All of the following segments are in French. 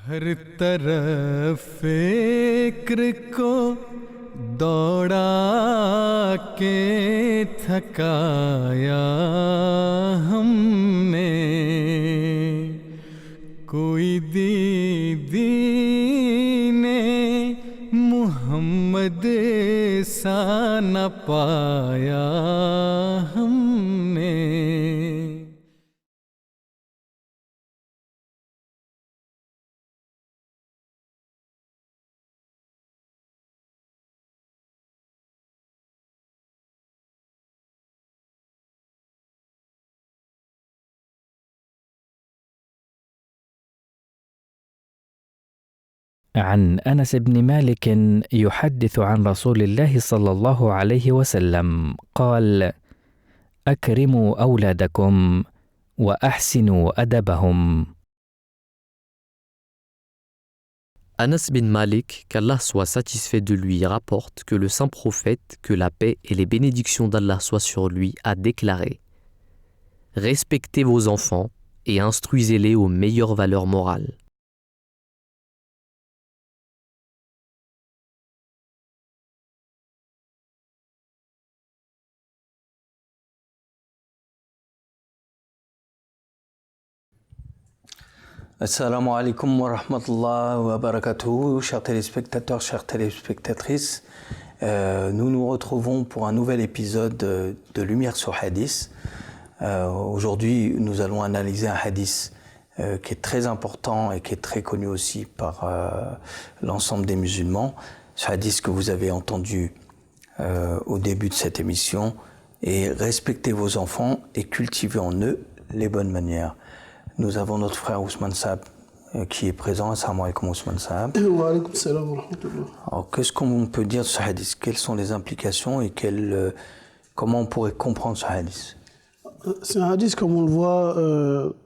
हर तरफ फिक्र को दौड़ा के थकाया हमने, कोई दीदी ने मोहम्मद सा न पाया हमने। عن أنس بن مالك يحدث عن رسول الله صلى الله عليه وسلم قال: أكرموا أولادكم وأحسنوا أدبهم. Anas bin Malik, qu'Allah soit satisfait de lui, rapporte que le saint prophète, que la paix et les bénédictions d'Allah soient sur lui, a déclaré: respectez vos enfants et instruisez-les aux meilleures valeurs morales. Assalamu alaikum wa rahmatullahi wa barakatuh, chers téléspectateurs, chères téléspectatrices. Nous nous retrouvons pour un nouvel épisode de Lumière sur Hadith. Aujourd'hui, nous allons analyser un hadith qui est très important et qui est très connu aussi par l'ensemble des musulmans. Ce hadith que vous avez entendu au début de cette émission est respectez vos enfants et cultivez en eux les bonnes manières. Nous avons notre frère Ousmane Saab qui est présent. Assalamu alaikum Ousmane Saab. Wa alaikum salam wa rahmatullah. Alors, qu'est-ce qu'on peut dire de ce hadith? Quelles sont les implications et comment on pourrait comprendre ce hadith? C'est un hadith, comme on le voit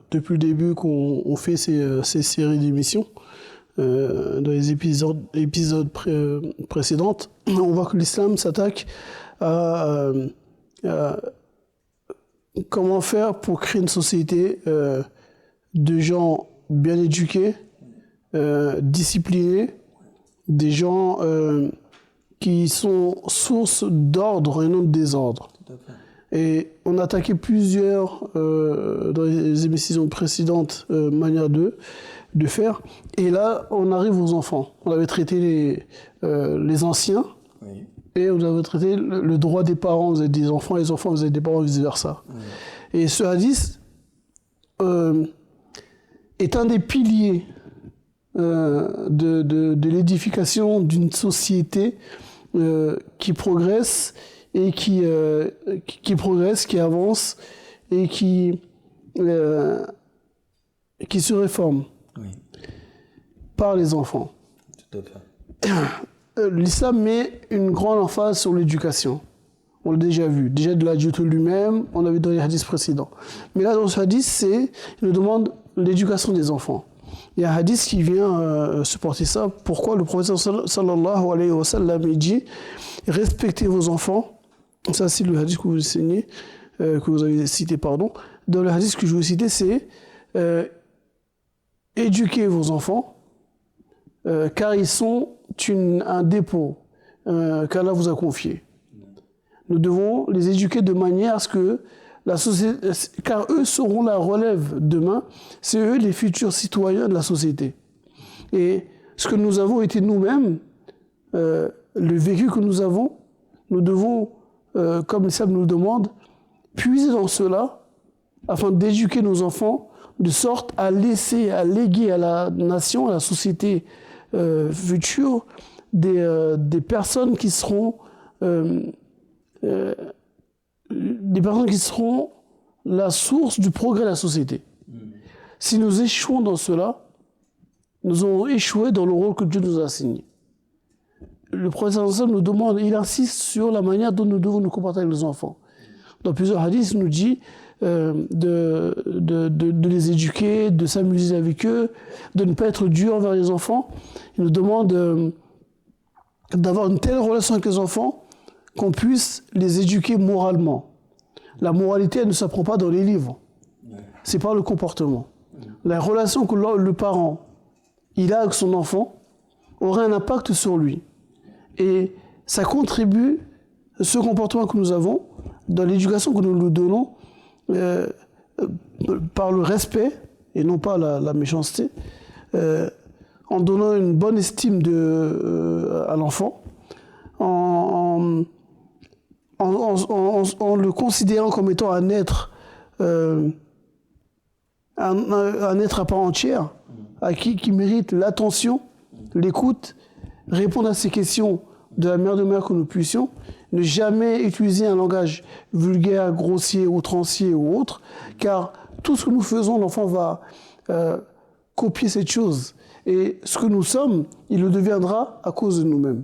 depuis le début qu'on fait ces séries d'émissions. Dans les épisodes précédents, on voit que l'islam s'attaque à comment faire pour créer une société de gens bien éduqués, disciplinés, des gens qui sont source d'ordre et non de désordre. Et on a attaqué plusieurs, dans les émissions précédentes, manières de faire. Et là, on arrive aux enfants. On avait traité les anciens, oui. Et on avait traité le droit des parents. Vous avez des enfants, les enfants, vous avez des parents, vice-versa. Oui. Et ce hadith est un des piliers de l'édification d'une société qui progresse et qui progresse, qui avance et qui se réforme, oui. Par les enfants. Tout à fait. L'islam met une grande emphase sur l'éducation. On l'a déjà vu. Déjà de l'adulte lui-même, on l'a vu dans les hadiths précédents. Mais là, dans ce hadith, il nous demande l'éducation des enfants. Il y a un hadith qui vient supporter ça. Pourquoi le prophète sallallahu alayhi wa sallam dit « Respectez vos enfants ». Ça, c'est le hadith que vous avez cité, pardon. Dans le hadith que je vous citer, c'est « Éduquez vos enfants, car ils sont un dépôt qu'Allah vous a confié. » Nous devons les éduquer de manière à ce que la société, car eux seront la relève demain, c'est eux les futurs citoyens de la société. Et ce que nous avons été nous-mêmes, le vécu que nous avons, nous devons, comme l'islam nous le demande, puiser dans cela afin d'éduquer nos enfants de sorte à léguer à la nation, à la société future, des personnes qui seront la source du progrès de la société. Si nous échouons dans cela, nous aurons échoué dans le rôle que Dieu nous a assigné. Le prophète nous demande, il insiste sur la manière dont nous devons nous comporter avec les enfants. Dans plusieurs hadiths, il nous dit de les éduquer, de s'amuser avec eux, de ne pas être dur envers les enfants. Il nous demande d'avoir une telle relation avec les enfants qu'on puisse les éduquer moralement. La moralité, elle ne s'apprend pas dans les livres. C'est par le comportement. La relation que le parent il a avec son enfant aurait un impact sur lui. Et ça contribue, ce comportement que nous avons, dans l'éducation que nous lui donnons, par le respect, et non pas la méchanceté, en donnant une bonne estime à l'enfant, en le considérant comme étant un être à part entière, qui mérite l'attention, l'écoute, répondre à ces questions de la meilleure manière que nous puissions, ne jamais utiliser un langage vulgaire, grossier, outrancier ou autre, car tout ce que nous faisons, l'enfant va copier cette chose. Et ce que nous sommes, il le deviendra à cause de nous-mêmes.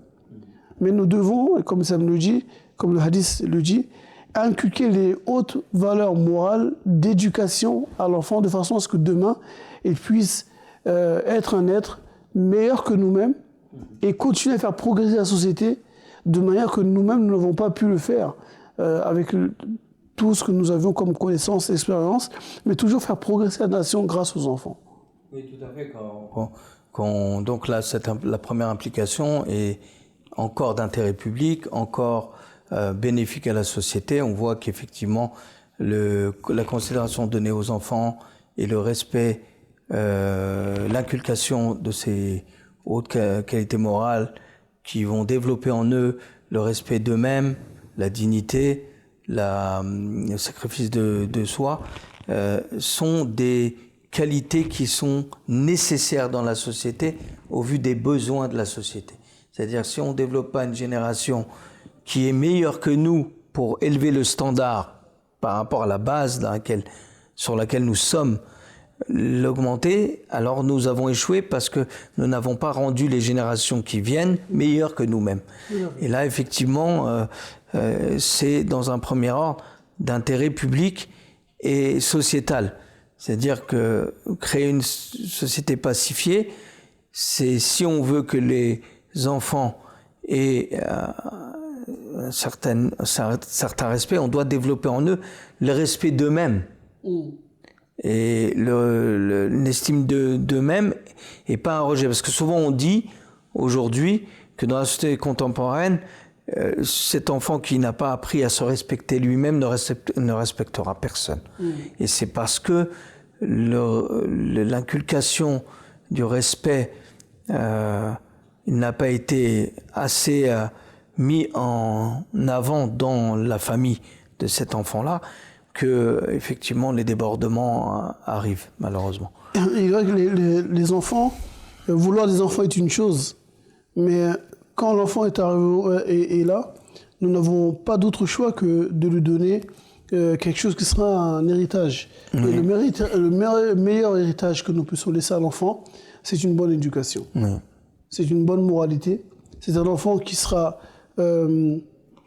Mais nous devons, comme ça me le dit, comme le hadith le dit, inculquer les hautes valeurs morales d'éducation à l'enfant de façon à ce que demain, il puisse être un être meilleur que nous-mêmes et continuer à faire progresser la société de manière que nous-mêmes nous n'avons pas pu le faire avec tout ce que nous avions comme connaissance et expérience, mais toujours faire progresser la nation grâce aux enfants. Oui, tout à fait. Donc là, la première implication est encore d'intérêt public, encore bénéfique à la société. On voit qu'effectivement, la considération donnée aux enfants et le respect, l'inculcation de ces hautes qualités morales qui vont développer en eux le respect d'eux-mêmes, la dignité, le sacrifice de soi, sont des qualités qui sont nécessaires dans la société au vu des besoins de la société. C'est-à-dire si on ne développe pas une génération qui est meilleure que nous pour élever le standard par rapport à la base sur laquelle nous sommes, l'augmenter, alors nous avons échoué parce que nous n'avons pas rendu les générations qui viennent meilleures que nous-mêmes. Et là, effectivement, c'est dans un premier ordre d'intérêt public et sociétal. C'est-à-dire que créer une société pacifiée, c'est si on veut que les enfants aient un certain respect, on doit développer en eux le respect d'eux-mêmes. Et l'estime d'eux-mêmes et pas un rejet. Parce que souvent on dit aujourd'hui que dans la société contemporaine, cet enfant qui n'a pas appris à se respecter lui-même ne respectera personne. Et c'est parce que l'inculcation du respect n'a pas été assez mis en avant dans la famille de cet enfant-là que effectivement les débordements arrivent malheureusement. Il est vrai que les enfants, vouloir des enfants est une chose, mais quand l'enfant est arrivé et là, nous n'avons pas d'autre choix que de lui donner quelque chose qui sera un héritage. Oui. Et le meilleur héritage que nous puissions laisser à l'enfant, c'est une bonne éducation. Oui. C'est une bonne moralité. C'est un enfant qui sera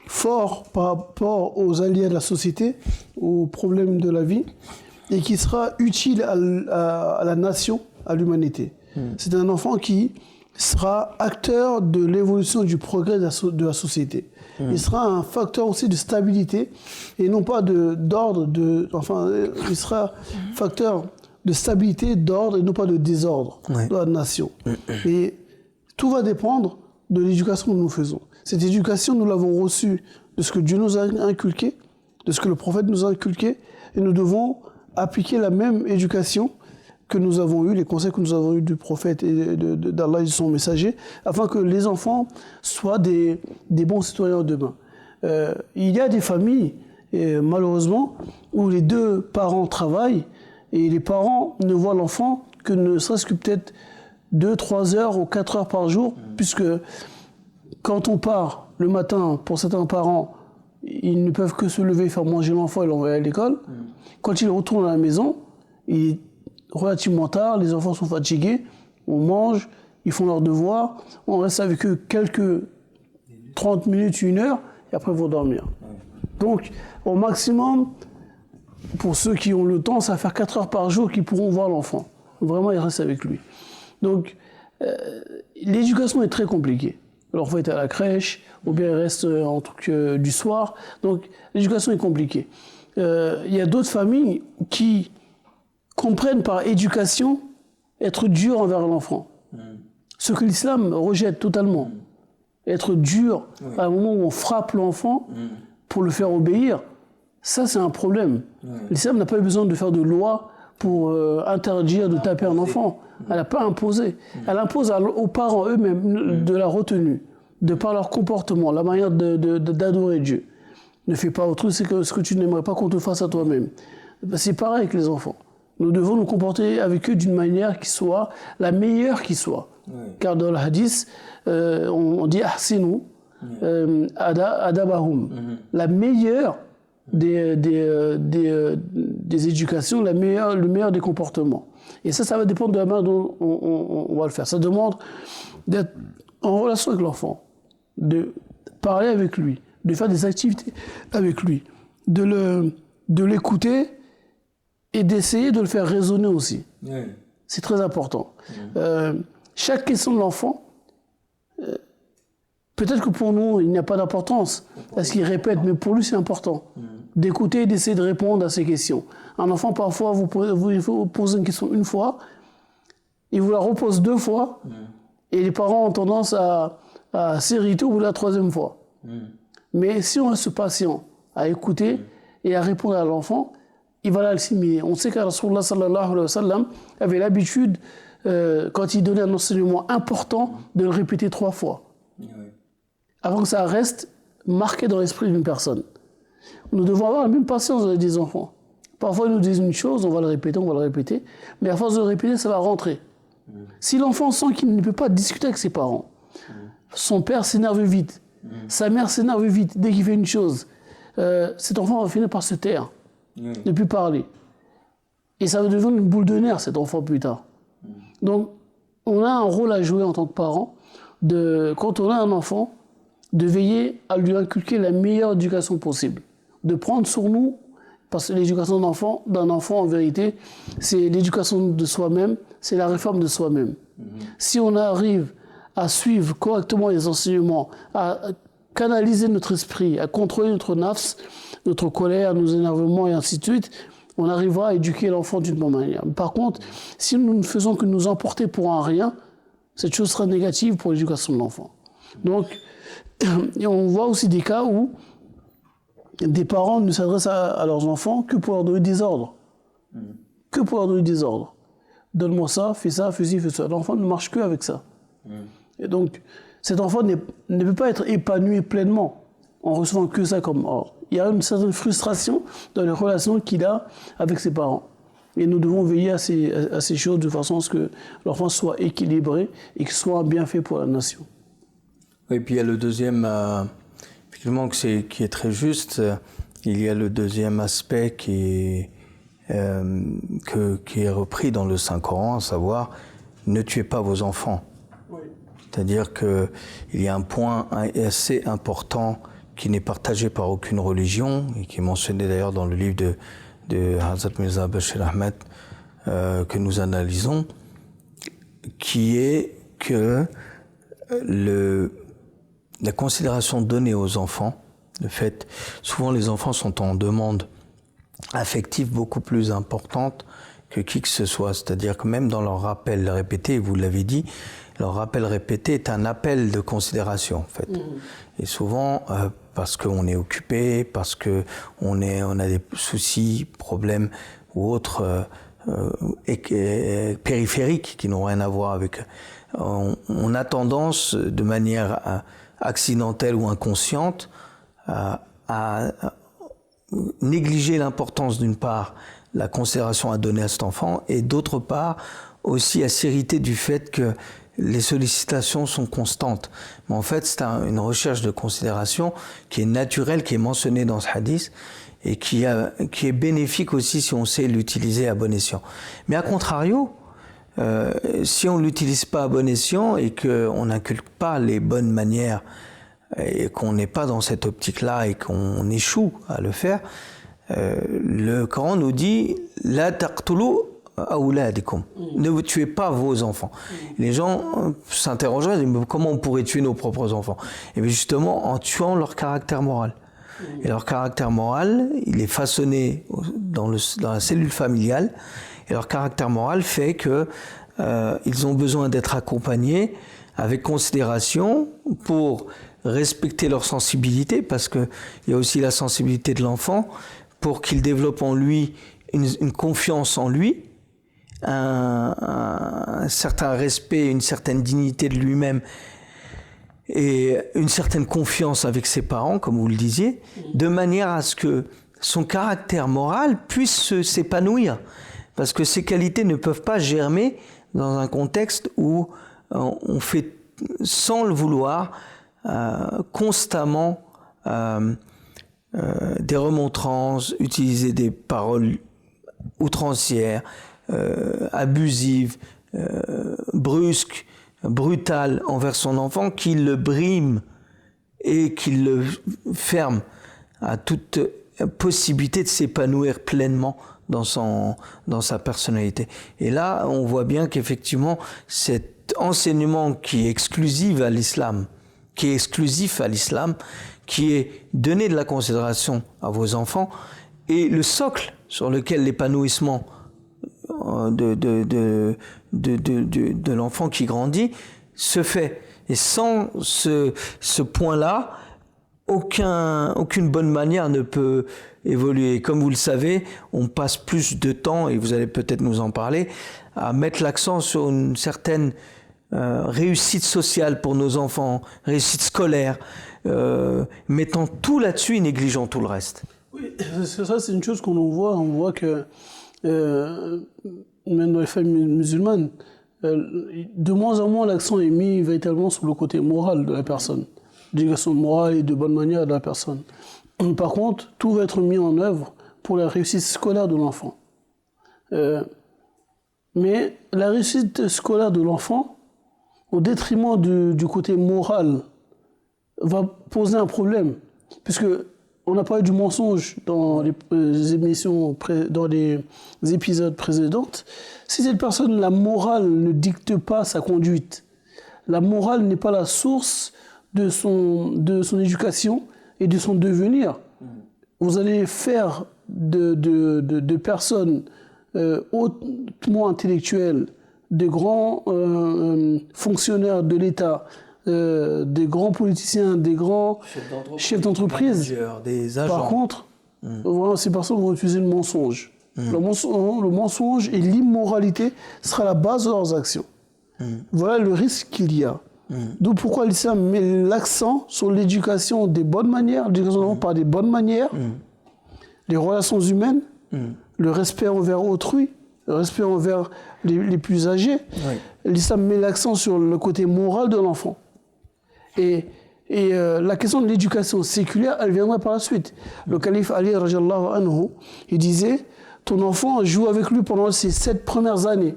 fort par rapport aux alliés de la société, aux problèmes de la vie, et qui sera utile à la nation, à l'humanité. C'est un enfant qui sera acteur de l'évolution du progrès de la société. Il sera un facteur aussi de stabilité, et non pas d'ordre, il sera facteur de stabilité, d'ordre, et non pas de désordre de la nation. Et tout va dépendre de l'éducation que nous faisons. Cette éducation, nous l'avons reçue de ce que Dieu nous a inculqué, de ce que le prophète nous a inculqué, et nous devons appliquer la même éducation que nous avons eue, les conseils que nous avons eus du prophète et d'Allah et de son messager, afin que les enfants soient des bons citoyens demain. Il y a des familles, malheureusement, où les deux parents travaillent, et les parents ne voient l'enfant que ne serait-ce que peut-être 2-3 heures ou 4 heures par jour, puisque quand on part le matin, pour certains parents, ils ne peuvent que se lever, faire manger l'enfant et l'envoyer à l'école. Quand ils retournent à la maison, il est relativement tard, les enfants sont fatigués, on mange, ils font leurs devoirs, on reste avec eux quelques 30 minutes, 1 heure, et après ils vont dormir. Donc, au maximum, pour ceux qui ont le temps, ça va faire 4 heures par jour qu'ils pourront voir l'enfant. Vraiment, ils restent avec lui. Donc, l'éducation est très compliquée. L'enfant est à la crèche, ou bien il reste en truc du soir. Donc, l'éducation est compliquée. Il y a d'autres familles qui comprennent par éducation être dur envers l'enfant. Ce que l'islam rejette totalement. Être dur à un moment où on frappe l'enfant pour le faire obéir, ça c'est un problème. L'islam n'a pas eu besoin de faire de loi pour interdire de taper un enfant. Elle n'a pas imposé. Elle impose aux parents eux-mêmes de la retenue, de par leur comportement, la manière d'adorer Dieu. Ne fais pas autrui ce que tu n'aimerais pas qu'on te fasse à toi-même. C'est pareil avec les enfants. Nous devons nous comporter avec eux d'une manière qui soit la meilleure qui soit. Car dans le hadith, on dit ahsinu adabahum. La meilleure des éducations, le meilleur des comportements. Et ça va dépendre de la manière dont on va le faire. Ça demande d'être en relation avec l'enfant, de parler avec lui, de faire des activités avec lui, de l'écouter et d'essayer de le faire raisonner aussi. C'est très important. Chaque question de l'enfant, peut-être que pour nous, il n'y a pas d'importance, parce qu'il répète, mais pour lui, c'est important d'écouter et d'essayer de répondre à ces questions. Un enfant, parfois, vous posez une question une fois, il vous la repose 2 fois, et les parents ont tendance à s'irriter au bout de la 3e fois. Mais si on reste patient à écouter et à répondre à l'enfant, il va l'assimiler. On sait que Rasulullah sallallahu alayhi wa sallam avait l'habitude, quand il donnait un enseignement important, de le répéter 3 fois. Avant que ça reste marqué dans l'esprit d'une personne. Nous devons avoir la même patience avec des enfants. Parfois, ils nous disent une chose, on va le répéter, mais à force de le répéter, ça va rentrer. Si l'enfant sent qu'il ne peut pas discuter avec ses parents, son père s'énerve vite, sa mère s'énerve vite dès qu'il fait une chose, cet enfant va finir par se taire, ne plus parler. Et ça va devenir une boule de nerfs, cet enfant, plus tard. Donc, on a un rôle à jouer en tant que parent, quand on a un enfant, de veiller à lui inculquer la meilleure éducation possible. De prendre sur nous, parce que l'éducation d'un enfant, en vérité, c'est l'éducation de soi-même, c'est la réforme de soi-même. Si on arrive à suivre correctement les enseignements, à canaliser notre esprit, à contrôler notre nafs, notre colère, nos énervements et ainsi de suite, on arrivera à éduquer l'enfant d'une bonne manière. Par contre, si nous ne faisons que nous emporter pour un rien, cette chose sera négative pour l'éducation de l'enfant. Donc, et on voit aussi des cas où des parents ne s'adressent à leurs enfants que pour leur donner des ordres. Que pour leur donner des ordres. Donne-moi ça, fais ça, fais ci, fais ça. L'enfant ne marche que avec ça. Et donc, cet enfant ne peut pas être épanoui pleinement en recevant que ça comme ordre. Il y a une certaine frustration dans les relations qu'il a avec ses parents. Et nous devons veiller à ces choses de façon à ce que l'enfant soit équilibré et qu'il soit un bienfait pour la nation. Et puis il y a le deuxième, effectivement, qui est très juste. Il y a le deuxième aspect qui est repris dans le Saint-Coran, à savoir ne tuez pas vos enfants. Oui. C'est-à-dire qu'il y a un point assez important qui n'est partagé par aucune religion et qui est mentionné d'ailleurs dans le livre de Hazrat Mirza Bashir Ahmed que nous analysons, qui est que la considération donnée aux enfants, le fait, souvent les enfants sont en demande affective beaucoup plus importante que qui que ce soit. C'est-à-dire que même dans leur rappel répété, vous l'avez dit, leur rappel répété est un appel de considération, en fait. Et souvent, parce qu'on est occupé, parce qu'on a des soucis, problèmes ou autres périphériques qui n'ont rien à voir avec... On a tendance, de manière accidentelle ou inconsciente, à négliger l'importance, d'une part, la considération à donner à cet enfant, et d'autre part, aussi à s'irriter du fait que les sollicitations sont constantes. Mais en fait, c'est une recherche de considération qui est naturelle, qui est mentionnée dans ce hadith, et qui est bénéfique aussi si on sait l'utiliser à bon escient. Mais à contrario, si on ne l'utilise pas à bon escient et qu'on n'inculque pas les bonnes manières et qu'on n'est pas dans cette optique-là et qu'on échoue à le faire, le Coran nous dit « La taqtulu awladikum » ne tuez pas vos enfants. Les gens s'interrogeraient, mais comment on pourrait tuer nos propres enfants? Et bien justement en tuant leur caractère moral. Et leur caractère moral, il est façonné dans la cellule familiale, et leur caractère moral fait que ils ont besoin d'être accompagnés avec considération pour respecter leur sensibilité, parce qu'il y a aussi la sensibilité de l'enfant, pour qu'il développe en lui une confiance en lui, un certain respect, une certaine dignité de lui-même et une certaine confiance avec ses parents, comme vous le disiez, de manière à ce que son caractère moral puisse s'épanouir. Parce que ces qualités ne peuvent pas germer dans un contexte où on fait, sans le vouloir, constamment des remontrances, utiliser des paroles outrancières, abusive, brusque, brutale envers son enfant, qui le brime et qui le ferme à toute possibilité de s'épanouir pleinement dans sa personnalité. Et là, on voit bien qu'effectivement, cet enseignement qui est exclusif à l'islam, qui est donner de la considération à vos enfants, et le socle sur lequel l'épanouissement de l'enfant qui grandit se fait. Et sans ce point-là, aucune bonne manière ne peut évoluer. Comme vous le savez, on passe plus de temps, et vous allez peut-être nous en parler, à mettre l'accent sur une certaine réussite sociale pour nos enfants, réussite scolaire, mettant tout là-dessus et négligeant tout le reste. Oui, ça c'est une chose qu'on voit. On voit que même dans les familles musulmanes, de moins en moins l'accent est mis véritablement sur le côté moral de la personne, d'éducation morale et de bonne manière de la personne. Par contre, tout va être mis en œuvre pour la réussite scolaire de l'enfant. Mais la réussite scolaire de l'enfant, au détriment du côté moral, va poser un problème, puisque on a parlé du mensonge dans les émissions, dans les épisodes précédents. Si cette personne, la morale ne dicte pas sa conduite, la morale n'est pas la source de son éducation et de son devenir, vous allez faire de personnes hautement intellectuelles, de grands fonctionnaires de l'État, des grands politiciens, des grands chefs d'entreprise. Des agents. Par contre, voilà, ces personnes vont utiliser le mensonge. Le mensonge et l'immoralité sera la base de leurs actions. Voilà le risque qu'il y a. D'où pourquoi l'islam met l'accent sur l'éducation des bonnes manières, l'éducation par des bonnes manières, les relations humaines, le respect envers autrui, le respect envers les plus âgés. Oui. L'islam met l'accent sur le côté moral de l'enfant. Et la question de l'éducation séculaire, elle viendra par la suite. Le calife Ali, radiallahu anhu, il disait, ton enfant joue avec lui pendant ses 7 premières années.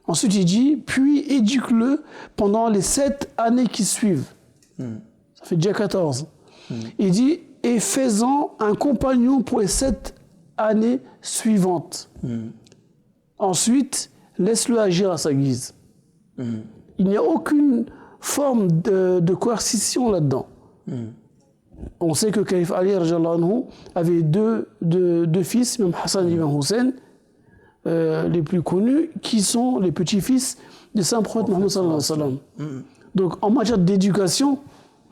Ensuite, il dit, puis éduque-le pendant les 7 années qui suivent. Ça fait déjà 14. Il dit, et fais-en un compagnon pour les 7 années suivantes. Ensuite, laisse-le agir à sa guise. Il n'y a aucune forme de coercition là-dedans. On sait que Calife Ali radiallahu anhu avait deux fils, même Hassan et Hussein, les plus connus, qui sont les petits-fils du saint prophète Mohammed sallallahu alayhi wa sallam. Donc en matière d'éducation,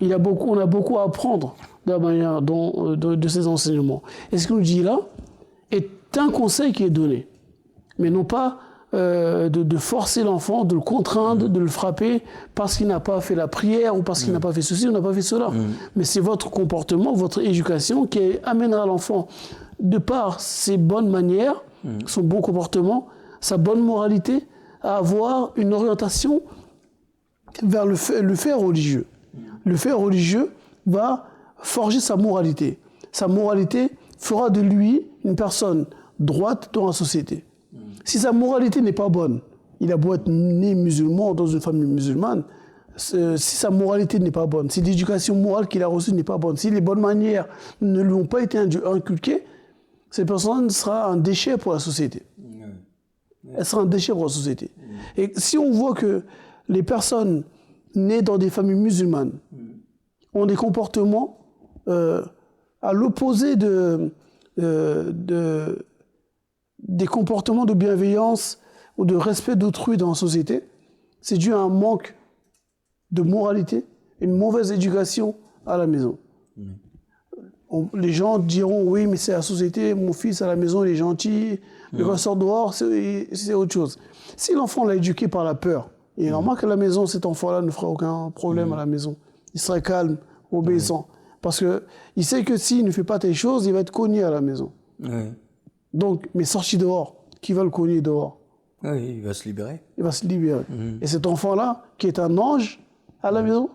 on a beaucoup à apprendre de la manière de ces enseignements. Et ce qu'il nous dit là est un conseil qui est donné, mais non pas de forcer l'enfant, de le contraindre, de le frapper parce qu'il n'a pas fait la prière ou parce qu'il n'a pas fait ceci ou n'a pas fait cela. Mais c'est votre comportement, votre éducation qui amènera l'enfant, de par ses bonnes manières, son bon comportement, sa bonne moralité, à avoir une orientation vers le fait religieux. Le fait religieux va forger sa moralité. Sa moralité fera de lui une personne droite dans la société. Si sa moralité n'est pas bonne, il a beau être né musulman dans une famille musulmane, si sa moralité n'est pas bonne, si l'éducation morale qu'il a reçue n'est pas bonne, si les bonnes manières ne lui ont pas été inculquées, cette personne sera un déchet pour la société. Elle sera un déchet pour la société. Et si on voit que les personnes nées dans des familles musulmanes ont des comportements à l'opposé des comportements de bienveillance ou de respect d'autrui dans la société, c'est dû à un manque de moralité, une mauvaise éducation à la maison. Les gens diront, oui, mais c'est la société, mon fils à la maison, il est gentil, mais quand il sort dehors, c'est autre chose. Si l'enfant l'a éduqué par la peur, il est normal qu'à la maison, cet enfant-là ne fera aucun problème à la maison. Il serait calme, obéissant. Parce qu'il sait que s'il ne fait pas telle chose, il va être cogné à la maison. Donc, mais sorti dehors, qui va le cogner dehors? Oui, il va se libérer. Il va se libérer. Et cet enfant-là, qui est un ange à la maison,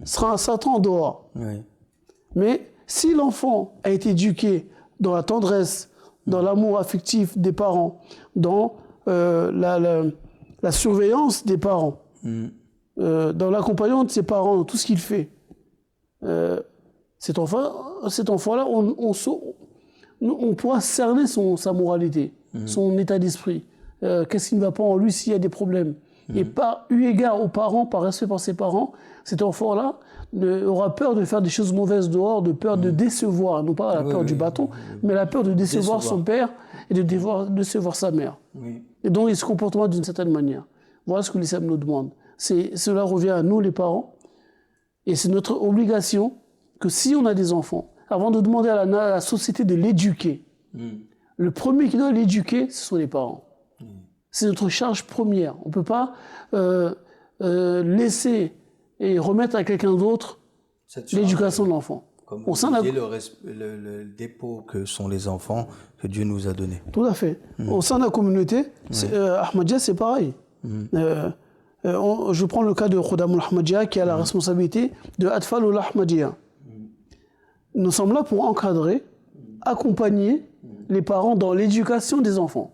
sera un Satan dehors. Mais si l'enfant a été éduqué dans la tendresse, dans l'amour affectif des parents, dans la surveillance des parents, dans l'accompagnement de ses parents, dans tout ce qu'il fait, cet enfant-là, on pourra cerner sa moralité, son état d'esprit. Qu'est-ce qui ne va pas en lui s'il y a des problèmes. Et par eu égard aux parents, par respect pour ses parents, cet enfant-là aura peur de faire des choses mauvaises dehors, de peur de décevoir, non pas la peur du bâton, mais la peur de décevoir son père et de décevoir sa mère. Et donc il se comportera d'une certaine manière. Voilà ce que l'islam nous demande. Cela revient à nous les parents, et c'est notre obligation que si on a des enfants, avant de demander à la société de l'éduquer, le premier qui doit l'éduquer, ce sont les parents. C'est notre charge première. On ne peut pas laisser et remettre à quelqu'un d'autre l'éducation de l'enfant. Comme vous disiez, le dépôt que sont les enfants que Dieu nous a donné. Tout à fait. Au sein de la communauté, Ahmadiyya, c'est pareil. Je prends le cas de Khudamul Ahmadiyya qui a la responsabilité de Atfalul Ahmadiyya. Nous sommes là pour encadrer, accompagner les parents dans l'éducation des enfants.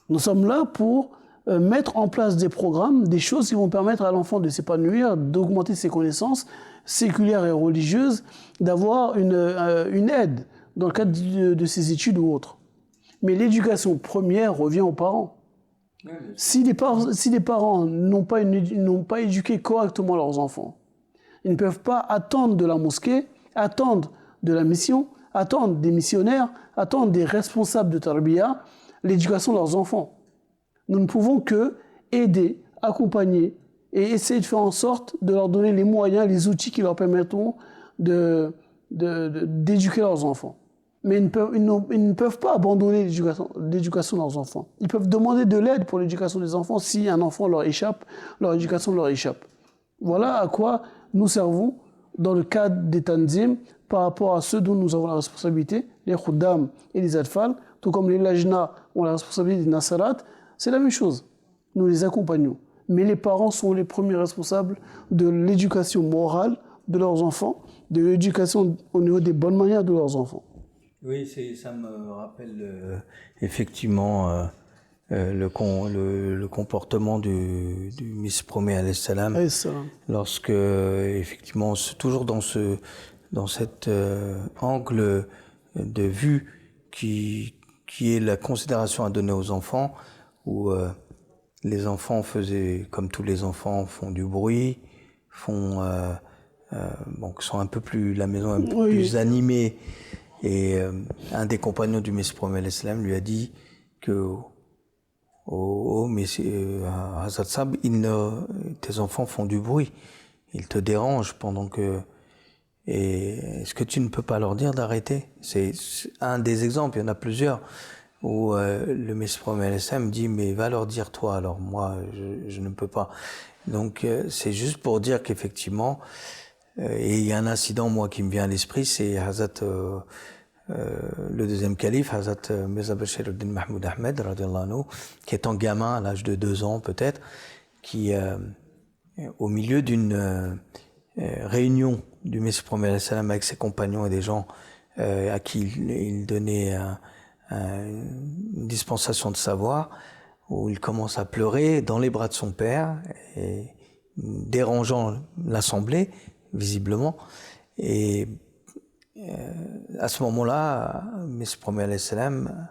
Nous sommes là pour mettre en place des programmes, des choses qui vont permettre à l'enfant de s'épanouir, d'augmenter ses connaissances séculières et religieuses, d'avoir une aide dans le cadre de ses études ou autres. Mais l'éducation première revient aux parents. Si les parents n'ont pas éduqué correctement leurs enfants, ils ne peuvent pas attendre de la mosquée, attendre de la mission, attendre des missionnaires, attendre des responsables de Tarbiya, l'éducation de leurs enfants. Nous ne pouvons que aider, accompagner et essayer de faire en sorte de leur donner les moyens, les outils qui leur permettront d'éduquer leurs enfants. Mais ils ne peuvent pas abandonner l'éducation de leurs enfants. Ils peuvent demander de l'aide pour l'éducation des enfants si un enfant leur échappe, leur éducation leur échappe. Voilà à quoi nous servons dans le cadre des tanzim par rapport à ceux dont nous avons la responsabilité, les khuddam et les atfal, tout comme les lajna ont la responsabilité des nasarat, c'est la même chose. Nous les accompagnons. Mais les parents sont les premiers responsables de l'éducation morale de leurs enfants, de l'éducation au niveau des bonnes manières de leurs enfants. Oui, ça me rappelle effectivement le comportement du Miss Promé alayhi salam, lorsque effectivement toujours dans cet angle de vue qui est la considération à donner aux enfants, où les enfants faisaient comme tous les enfants, font du bruit, sont un peu plus la maison un peu plus animée. Et un des compagnons du Messie Promé alayhi salam lui a dit que Hazrat Sab, tes enfants font du bruit, ils te dérangent pendant que... Et est-ce que tu ne peux pas leur dire d'arrêter? C'est un des exemples, il y en a plusieurs, où le Messie Promé alayhi salam dit mais va leur dire toi, alors moi je ne peux pas. Donc c'est juste pour dire qu'effectivement, et il y a un incident moi qui me vient à l'esprit, c'est Hazrat le deuxième calife, Hazrat Mirza Bashir al-Din Mahmoud Ahmed, radiallahu anhu, qui étant gamin à l'âge de 2 ans peut-être, qui au milieu d'une réunion du Messie Promé alayhi salam avec ses compagnons et des gens à qui il donnait une dispensation de savoir, où il commence à pleurer dans les bras de son père, et dérangeant l'assemblée, visiblement. Et à ce moment-là, Messie Promé alayhi salam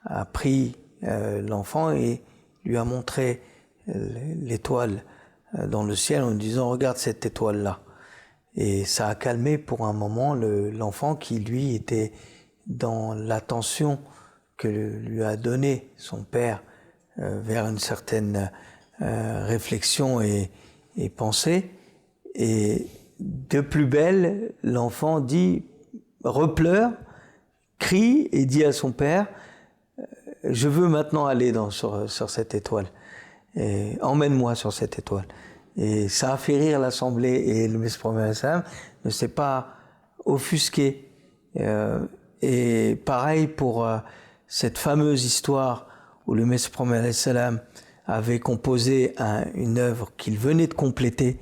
a pris l'enfant et lui a montré l'étoile dans le ciel en lui disant « Regarde cette étoile-là ». Et ça a calmé pour un moment l'enfant qui, lui, était dans l'attention que lui a donnée son père vers une certaine réflexion et pensée. Et de plus belle, l'enfant dit, repleure, crie et dit à son père, je veux maintenant aller sur cette étoile. Emmène-moi sur cette étoile. Et ça a fait rire l'assemblée et le Messie ne s'est pas offusqué. Et pareil pour cette fameuse histoire où le Messie avait composé une œuvre qu'il venait de compléter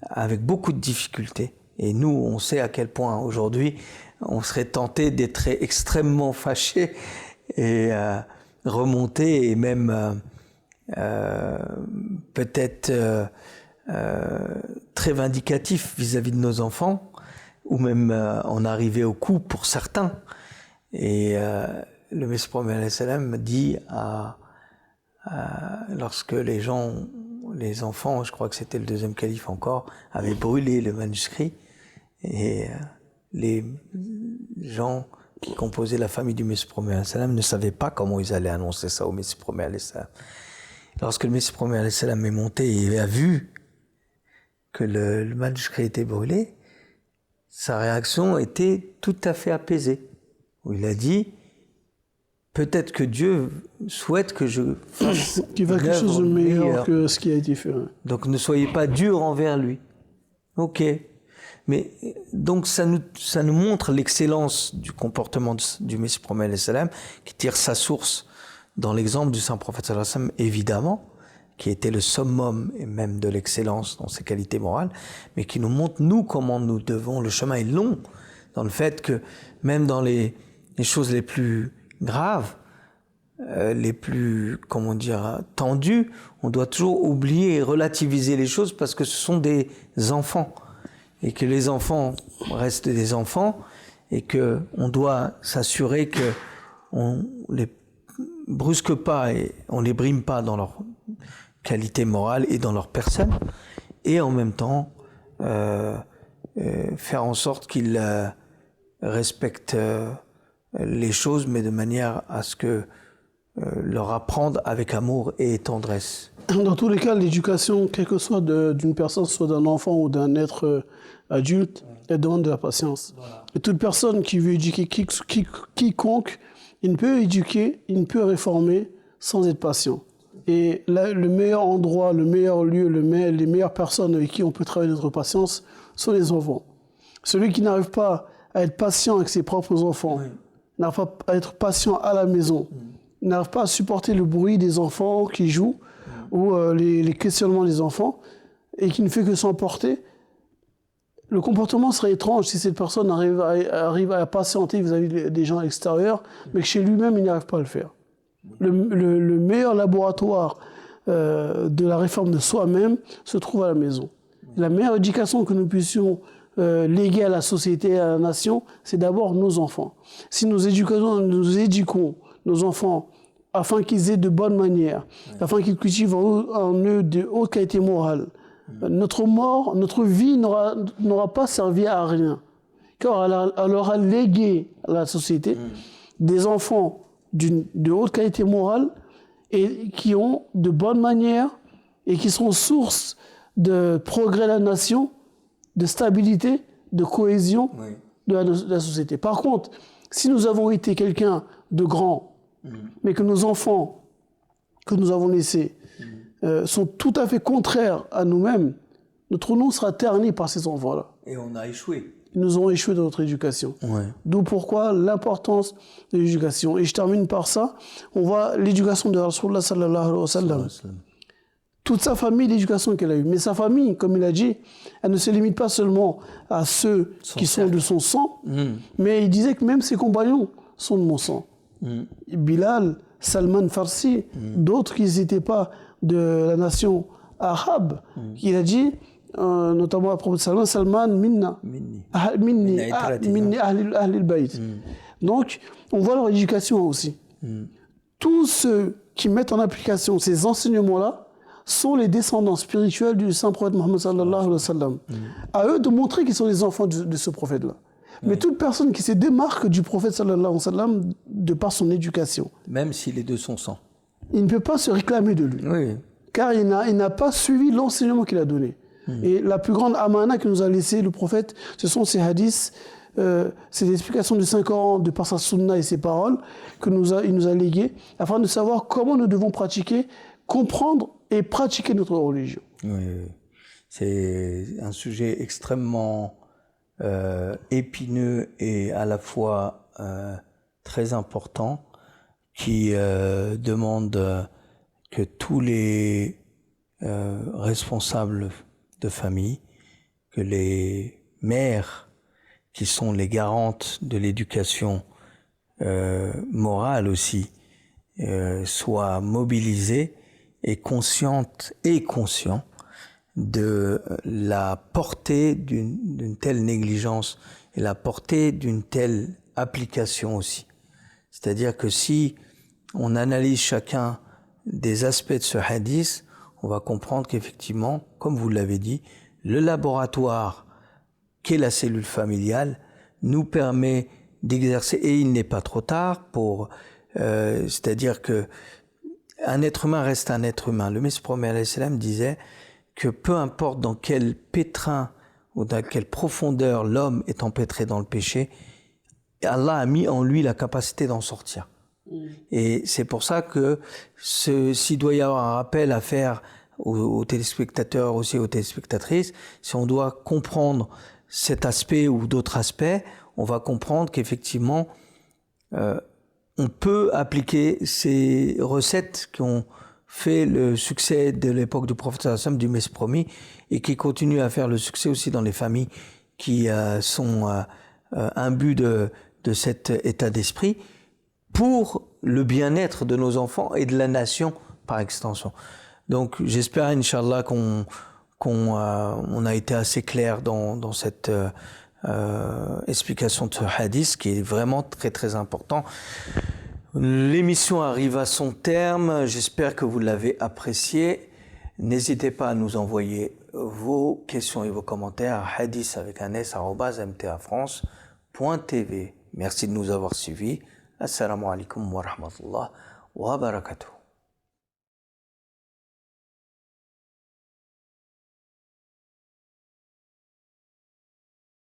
avec beaucoup de difficultés. Et nous, on sait à quel point aujourd'hui, on serait tenté d'être extrêmement fâché et remonter et même peut-être très vindicatif vis-à-vis de nos enfants, ou même en arriver au coup pour certains. Et le Messie dit lorsque les enfants, je crois que c'était le deuxième calife encore, avaient brûlé le manuscrit, et les gens qui composaient la famille du Messie ne savaient pas comment ils allaient annoncer ça au Messie. Lorsque le Messie est monté et a vu que le manuscrit était brûlé, sa réaction était tout à fait apaisée. Où il a dit, peut-être que Dieu souhaite que je fasse quelque chose de meilleur que ce qui a été fait. Donc ne soyez pas dur envers lui. Ok. Mais donc ça nous montre l'excellence du comportement du Messie qui tire sa source dans l'exemple du saint prophète sallallahu alayhi wa sallam, évidemment, qui était le summum et même de l'excellence dans ses qualités morales, mais qui nous montre, nous, comment nous devons, le chemin est long, dans le fait que même dans les choses les plus graves, les plus, tendues, on doit toujours oublier et relativiser les choses parce que ce sont des enfants, et que les enfants restent des enfants, et que on doit s'assurer que on les brusque pas et on les brime pas dans leur qualité morale et dans leur personne, et en même temps faire en sorte qu'ils respectent les choses, mais de manière à ce que leur apprendre avec amour et tendresse. Dans tous les cas, l'éducation, quelle que soit d'une personne, soit d'un enfant ou d'un être adulte, elle demande de la patience. Voilà. Et toute personne qui veut éduquer quiconque, il ne peut éduquer, il ne peut réformer sans être patient. Et là, le meilleur endroit, le meilleur lieu, les meilleures personnes avec qui on peut travailler notre patience sont les enfants. Celui qui n'arrive pas à être patient avec ses propres enfants, n'arrive pas à être patient à la maison, n'arrive pas à supporter le bruit des enfants qui jouent ou les questionnements des enfants, et qui ne fait que s'emporter, le comportement serait étrange si cette personne arrive à patienter vis-à-vis des gens extérieurs, mais que chez lui-même, il n'arrive pas à le faire. Le meilleur laboratoire de la réforme de soi-même se trouve à la maison. La meilleure éducation que nous puissions léguer à la société et à la nation, c'est d'abord nos enfants. Si nous éduquons nos enfants afin qu'ils aient de bonnes manières, afin qu'ils cultivent en eux de haute qualité morale, notre vie n'aura pas servi à rien, car elle aura légué à la société des enfants de haute qualité morale et qui ont de bonnes manières et qui sont source de progrès de la nation, de stabilité, de cohésion de la société. Par contre, si nous avons été quelqu'un de grand, mais que nos enfants que nous avons laissés sont tout à fait contraires à nous-mêmes, notre nom sera terni par ces enfants-là. Et on a échoué. Ils nous ont échoué dans notre éducation. D'où pourquoi l'importance de l'éducation. Et je termine par ça. On voit l'éducation de Rasulullah sallallahu alayhi wa sallam. Toute sa famille, l'éducation qu'elle a eue. Mais sa famille, comme il a dit, elle ne se limite pas seulement à ceux qui sont de son sang, mais il disait que même ses compagnons sont de mon sang. Bilal, Salman Farsi, d'autres qui n'étaient pas de la nation arabe, il a dit, notamment à propos de Salman minna, minni ahli al-bayt. Donc, on voit leur éducation aussi. Tous ceux qui mettent en application ces enseignements-là sont les descendants spirituels du saint prophète Mohammed sallallahu alayhi wa sallam. À eux de montrer qu'ils sont les enfants de ce prophète-là. Mais toute personne qui se démarque du prophète sallallahu alayhi wa sallam de par son éducation. Même s'il est de son sang. il ne peut pas se réclamer de lui. Oui. Car il n'a pas suivi l'enseignement qu'il a donné. Et la plus grande amana que nous a laissé le prophète, ce sont ces hadiths, ces explications de 5 ans de par sa sunna et ses paroles qu'il nous a léguées, afin de savoir comment nous devons pratiquer, comprendre et pratiquer notre religion. Oui. C'est un sujet extrêmement épineux et à la fois très important qui demande que tous les responsables de famille, que les mères qui sont les garantes de l'éducation morale aussi, soient mobilisés et conscientes et conscients de la portée d'une telle négligence et la portée d'une telle application aussi. C'est-à-dire que si on analyse chacun des aspects de ce hadith, on va comprendre qu'effectivement, comme vous l'avez dit, le laboratoire qu'est la cellule familiale nous permet d'exercer, et il n'est pas trop tard pour, c'est-à-dire que un être humain reste un être humain. Le Messie prophète alayhi salam disait que peu importe dans quel pétrin ou dans quelle profondeur l'homme est empêtré dans le péché, Allah a mis en lui la capacité d'en sortir. Et c'est pour ça que s'il doit y avoir un rappel à faire aux téléspectateurs, aussi aux téléspectatrices, si on doit comprendre cet aspect ou d'autres aspects, on va comprendre qu'effectivement, on peut appliquer ces recettes qui ont fait le succès de l'époque du prophète sallallahu alayhi wa sallam, du Messie promis, et qui continuent à faire le succès aussi dans les familles qui sont imbues de cet état d'esprit, pour le bien-être de nos enfants et de la nation par extension. Donc j'espère, Inch'Allah, qu'on a été assez clair dans cette explication de ce hadith qui est vraiment très très important. L'émission arrive à son terme, j'espère que vous l'avez apprécié. N'hésitez pas à nous envoyer vos questions et vos commentaires à hadith@mtafrance.tv. Merci de nous avoir suivis. Assalamu alaikum wa rahmatullah wa barakatuh.